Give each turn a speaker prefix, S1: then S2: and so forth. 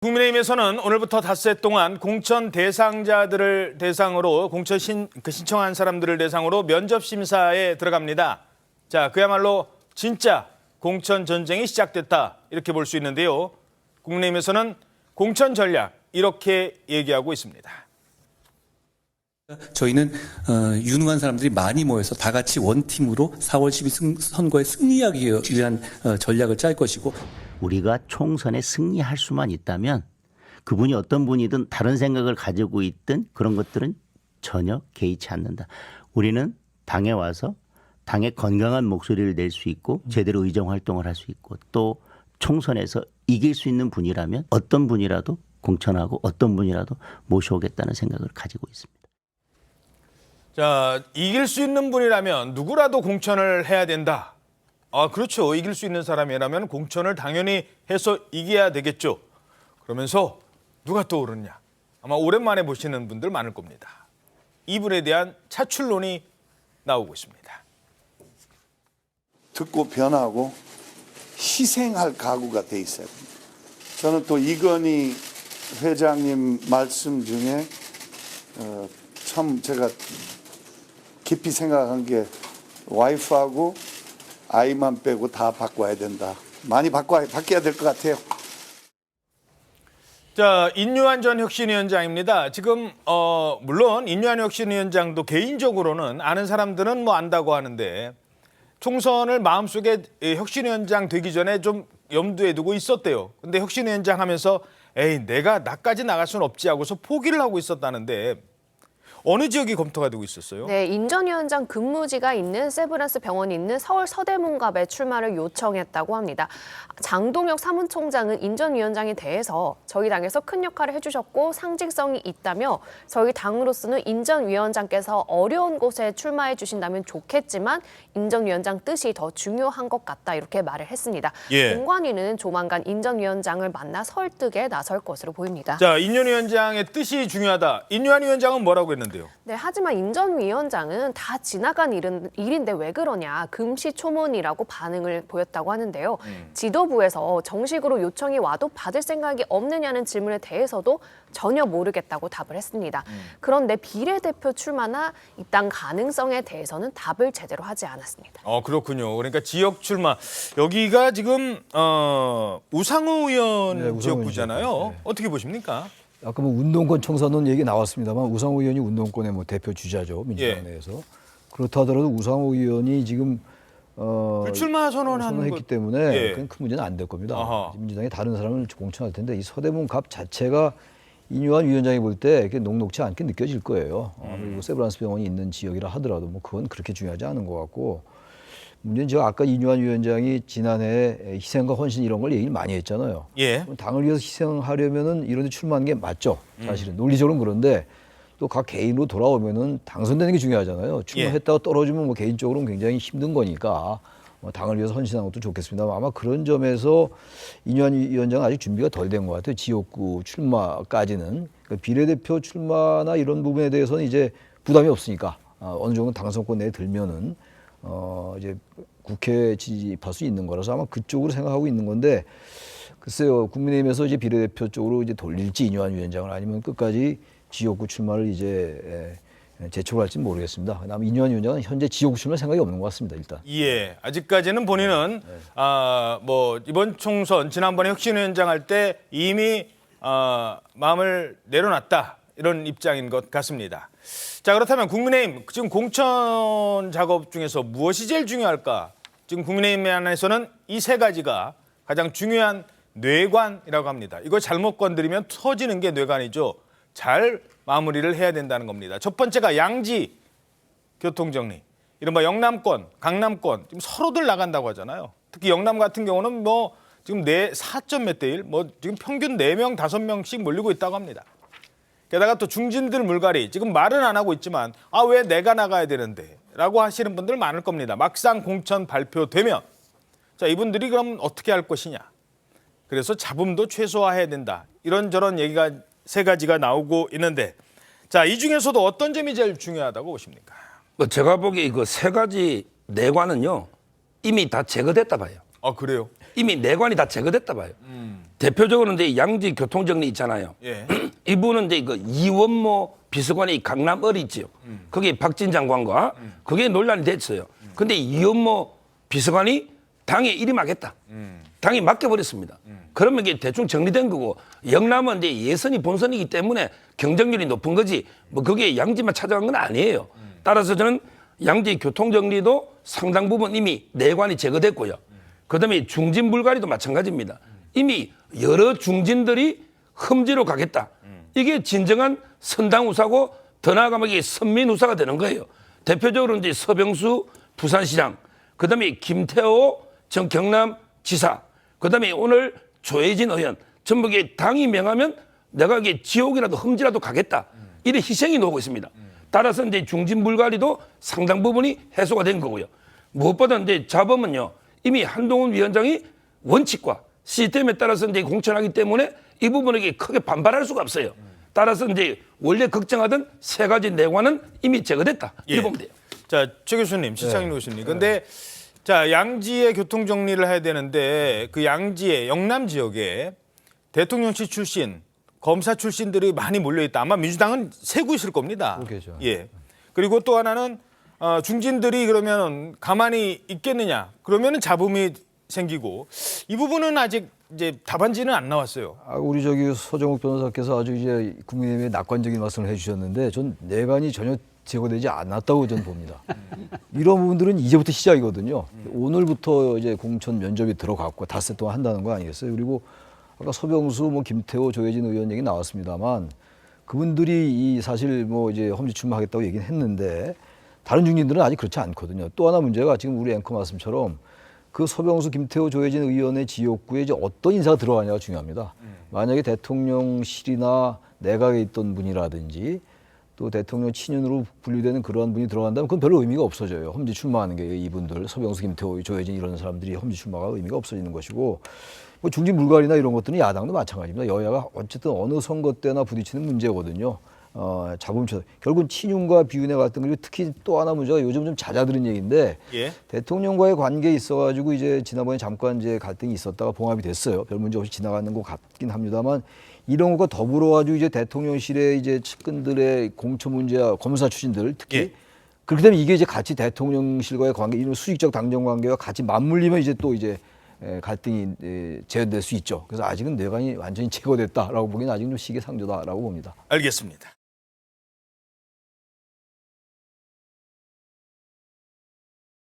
S1: 국민의힘에서는 오늘부터 닷새 동안 공천 대상자들을 대상으로 공천 신청한 사람들을 대상으로 면접 심사에 들어갑니다. 자, 그야말로 진짜 공천 전쟁이 시작됐다 이렇게 볼 수 있는데요. 국민의힘에서는 공천 전략 이렇게 얘기하고 있습니다.
S2: 저희는 유능한 사람들이 많이 모여서 다 같이 원팀으로 4월 10일 선거에 승리하기 위한 전략을 짤 것이고,
S3: 우리가 총선에 승리할 수만 있다면 그분이 어떤 분이든 다른 생각을 가지고 있든 그런 것들은 전혀 개의치 않는다. 우리는 당에 와서 당의 건강한 목소리를 낼 수 있고 제대로 의정활동을 할 수 있고 또 총선에서 이길 수 있는 분이라면 어떤 분이라도 공천하고 어떤 분이라도 모셔오겠다는 생각을 가지고 있습니다.
S1: 자, 이길 수 있는 분이라면 누구라도 공천을 해야 된다. 아, 그렇죠. 이길 수 있는 사람이라면 공천을 당연히 해서 이겨야 되겠죠. 그러면서 누가 떠오르냐. 아마 오랜만에 보시는 분들 많을 겁니다. 이분에 대한 차출론이 나오고 있습니다.
S4: 듣고 변하고 희생할 각오가 돼 있어요. 저는 또 이건희 회장님 말씀 중에 참 제가 깊이 생각한 게 와이프하고 아이만 빼고 다 바꿔야 된다. 많이 바뀌어야 될 것 같아요.
S1: 자, 인유한 전 혁신위원장입니다. 지금 물론 인유한 혁신위원장도 개인적으로는 아는 사람들은 뭐 안다고 하는데 총선을 마음속에 혁신위원장 되기 전에 좀 염두에 두고 있었대요. 근데 혁신위원장 하면서 에이, 나까지 나갈 수는 없지 하고서 포기를 하고 있었다는데 어느 지역이 검토가 되고 있었어요?
S5: 네, 인 전 위원장 근무지가 있는 세브란스 병원이 있는 서울 서대문갑에 출마를 요청했다고 합니다. 장동혁 사무총장은 인 전 위원장에 대해서 저희 당에서 큰 역할을 해주셨고 상징성이 있다며 저희 당으로서는 인 전 위원장께서 어려운 곳에 출마해 주신다면 좋겠지만 인 전 위원장 뜻이 더 중요한 것 같다 이렇게 말을 했습니다.
S1: 예.
S5: 공관위는 조만간 인 전 위원장을 만나 설득에 나설 것으로 보입니다.
S1: 자, 인유한 위원장의 뜻이 중요하다. 인유한 위원장은 뭐라고 했는데요?
S5: 네, 하지만 인 전 위원장은 다 지나간 일인데 왜 그러냐 금시초문이라고 반응을 보였다고 하는데요. 지도부에서 정식으로 요청이 와도 받을 생각이 없느냐는 질문에 대해서도 전혀 모르겠다고 답을 했습니다. 그런데 비례대표 출마나 입당 가능성에 대해서는 답을 제대로 하지 않았습니다.
S1: 그렇군요. 그러니까 지역 출마. 여기가 지금 우상호 의원
S6: 네, 우상호
S1: 지역구잖아요.
S6: 의원. 네.
S1: 어떻게 보십니까?
S6: 아까 뭐 운동권 청사는 얘기 나왔습니다만 우상호 의원이 운동권의 뭐 대표 주자죠, 민주당 내에서. 그렇다 하더라도 우상호 의원이 지금
S1: 불출마 선언한
S6: 했기 때문에
S1: 예.
S6: 그건 큰 문제는 안 될 겁니다.
S1: 아하.
S6: 민주당이 다른 사람을 공천할 텐데 이 서대문갑 자체가 인유한 위원장이 볼 때 이렇게 녹록치 않게 느껴질 거예요. 그리고 세브란스 병원이 있는 지역이라 하더라도 뭐 그건 그렇게 중요하지 않은 것 같고, 문제는 제가 아까 인유한 위원장이 지난해 희생과 헌신 이런 걸 얘기를 많이 했잖아요.
S1: 예.
S6: 당을 위해서 희생하려면은 이런 데 출마하는 게 맞죠. 사실은 논리적으로는 그런데 또 각 개인으로 돌아오면은 당선되는 게 중요하잖아요. 출마했다가 떨어지면 뭐 개인적으로는 굉장히 힘든 거니까 당을 위해서 헌신하는 것도 좋겠습니다만 아마 그런 점에서 인유한 위원장은 아직 준비가 덜 된 것 같아요. 지역구 출마까지는. 그러니까 비례대표 출마나 이런 부분에 대해서는 이제 부담이 없으니까 어느 정도 당선권 내에 들면은 이제 국회 지지할 수 있는 거라서 아마 그쪽으로 생각하고 있는 건데, 글쎄요, 국민의힘에서 이제 비례대표 쪽으로 이제 돌릴지 인유한 위원장을, 아니면 끝까지 지역구 출마를 이제 재촉할지는 모르겠습니다. 아마 인유한 위원장은 현재 지역구 출마 생각이 없는 것 같습니다, 일단.
S1: 예. 아직까지는 본인은 뭐 이번 총선 지난번에 혁신위원장 할 때 이미 마음을 내려놨다 이런 입장인 것 같습니다. 자, 그렇다면 국민의힘 지금 공천 작업 중에서 무엇이 제일 중요할까? 지금 국민의힘 안에서는 이 세 가지가 가장 중요한 뇌관이라고 합니다. 이거 잘못 건드리면 터지는 게 뇌관이죠. 잘 마무리를 해야 된다는 겁니다. 첫 번째가 양지 교통정리. 이른바 영남권, 강남권 지금 서로들 나간다고 하잖아요. 특히 영남 같은 경우는 뭐 지금 4점 몇 대 1, 뭐 지금 평균 4명, 5명씩 몰리고 있다고 합니다. 게다가 또 중진들 물갈이, 지금 말은 안 하고 있지만 왜 내가 나가야 되는데 라고 하시는 분들 많을 겁니다. 막상 공천 발표되면 자, 이분들이 그럼 어떻게 할 것이냐. 그래서 잡음도 최소화해야 된다. 이런저런 얘기가 세 가지가 나오고 있는데, 자, 이 중에서도 어떤 점이 제일 중요하다고 보십니까?
S7: 제가 보기에 그 세 가지 내관은요 이미 다 제거됐다 봐요.
S1: 아 그래요?
S7: 이미 내관이 다 제거됐다 봐요. 대표적으로 이제 양지 교통정리 있잖아요.
S1: 예.
S7: 이분은 이제 그 이원모 비서관이 강남 어리 있지요. 거기 박진 장관과 그게 논란이 됐어요. 근데 이원모 비서관이 당에 일임하겠다. 당이 맡겨버렸습니다. 그러면 이게 대충 정리된 거고 영남은 이제 예선이 본선이기 때문에 경쟁률이 높은 거지 뭐 그게 양지만 찾아간 건 아니에요. 따라서 저는 양지 교통정리도 상당 부분 이미 내관이 제거됐고요. 그다음에 중진 불가리도 마찬가지입니다. 이미 여러 중진들이 험지로 가겠다. 이게 진정한 선당우사고 더 나아가면 이게 선민우사가 되는 거예요. 대표적으로 이제 서병수 부산시장, 그다음에 김태호 전 경남지사, 그다음에 오늘 조혜진 의원 전부 이게 당이 명하면 내가 이게 지옥이라도 험지라도 가겠다. 이래 희생이 나오고 있습니다. 따라서 이제 중진 불가리도 상당 부분이 해소가 된 거고요. 무엇보다 이제 자범은요 이미 한동훈 위원장이 원칙과 시스템에 따라서 이제 공천하기 때문에 이 부분에게 크게 반발할 수가 없어요. 따라서 이제 원래 걱정하던 세 가지 내관은 이미 제거됐다. 이렇게 보면 돼요.
S1: 자, 최 교수님, 시창인 교수님. 근데 자, 양지의 교통 정리를 해야 되는데 그 양지의 영남 지역에 대통령실 출신, 검사 출신들이 많이 몰려 있다. 아마 민주당은 세고 있을 겁니다.
S6: 그렇겠죠.
S1: 예. 그리고 또 하나는 중진들이 그러면 가만히 있겠느냐? 그러면은 잡음이 생기고 이 부분은 아직 이제 답안지는 안 나왔어요.
S6: 우리 저기 서정욱 변호사께서 아주 이제 국민의힘에 낙관적인 말씀을 해주셨는데 전 내관이 전혀 제거되지 않았다고 저는 봅니다. 이런 부분들은 이제부터 시작이거든요. 오늘부터 이제 공천 면접이 들어갔고 닷새 동안 한다는 거 아니겠어요? 그리고 아까 서병수, 뭐 김태호, 조혜진 의원 얘기 나왔습니다만 그분들이 이 사실 뭐 이제 험지 출마하겠다고 얘기는 했는데 다른 중진들은 아직 그렇지 않거든요. 또 하나 문제가 지금 우리 앵커 말씀처럼 그 서병수, 김태호, 조혜진 의원의 지역구에 이제 어떤 인사가 들어가냐가 중요합니다. 만약에 대통령실이나 내각에 있던 분이라든지 또 대통령 친윤으로 분류되는 그러한 분이 들어간다면 그건 별로 의미가 없어져요. 험지 출마하는 게 이분들 서병수, 김태호, 조혜진 이런 사람들이 험지 출마가 의미가 없어지는 것이고 뭐 중진 불가리나 이런 것들은 야당도 마찬가지입니다. 여야가 어쨌든 어느 선거 때나 부딪히는 문제거든요. 자범처 결국은 친윤과 비윤의 갈등 그리고 특히 또 하나 문제가 요즘 좀 잦아드는 얘기인데
S1: 예.
S6: 대통령과의 관계에 있어가지고 이제 지난번에 잠깐 이제 갈등이 있었다가 봉합이 됐어요. 별 문제 없이 지나가는 것 같긴 합니다만 이런 것과 더불어가지고 이제 대통령실의 이제 측근들의 공천 문제와 검사 출신들 특히
S1: 예.
S6: 그렇게 되면 이게 이제 같이 대통령실과의 관계 이런 수직적 당정 관계와 같이 맞물리면 이제 또 이제 갈등이 재현될 수 있죠. 그래서 아직은 내관이 완전히 제거됐다라고 보기엔 아직은 좀 시기상조다라고 봅니다.
S1: 알겠습니다.